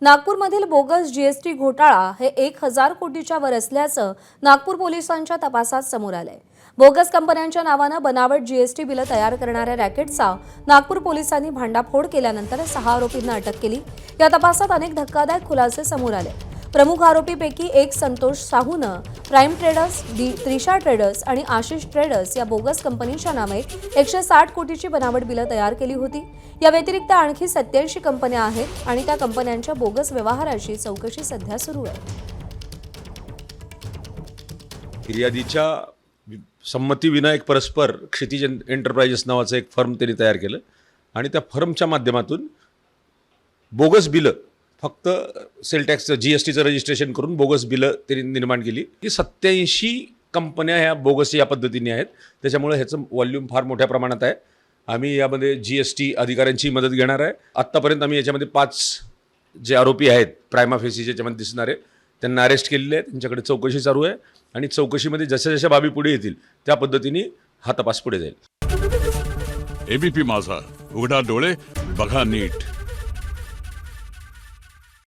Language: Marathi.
नागपूरमधील बोगस जीएसटी घोटाळा हे 1000 कोटीच्या वर असल्याचं नागपूर पोलिसांच्या तपासात समोर आलंय। बोगस कंपन्यांच्या नावानं बनावट जीएसटी बिलं तयार करणाऱ्या रॅकेटचा नागपूर पोलिसांनी भांडाफोड केल्यानंतर 6 आरोपींना अटक केली। या तपासात अनेक धक्कादायक खुलासे समोर आले। प्रमुख आरोपीपैकी एक संतोष साहूनं प्राइम ट्रेडर्स, त्रिशा ट्रेडर्स आणि आशिष ट्रेडर्स या बोगस कंपनीच्या नावे 160 कोटीची बनावट बिलं तयार केली होती। या व्यतिरिक्त आणखी 87 कंपन्या आहेत आणि त्या कंपन्यांच्या बोगस व्यवहाराची चौकशी सध्या सुरू आहे। फिर्यादीच्या संमतीविना एक परस्पर क्षितिज एंटरप्राइजेस नावाचं एक फर्म त्यांनी तयार केलं आणि त्या फर्मच्या माध्यमातून बोगस बिलं फक्त सेल टॅक्सचं जीएसटीचं रजिस्ट्रेशन करून बोगस बिलं त्यांनी निर्माण केली। की 87 कंपन्या ह्या बोगस या पद्धतीने आहेत, त्याच्यामुळे ह्याचं व्हॉल्यूम फार मोठ्या प्रमाणात आहे। आम्ही यामध्ये जीएसटी अधिकाऱ्यांची मदत घेणार आहे। आत्तापर्यंत आम्ही याच्यामध्ये 5 जे आरोपी आहेत प्रायमा फेसी ज्याच्यामध्ये दिसणारे त्यांना अरेस्ट केलेले आहे। त्यांच्याकडे चौकशी चालू आहे आणि चौकशीमध्ये जशा जशा बाबी पुढे येतील त्या पद्धतीने हा तपास पुढे जाईल। एबीपी माझा, उघडा डोळे बघा नीट।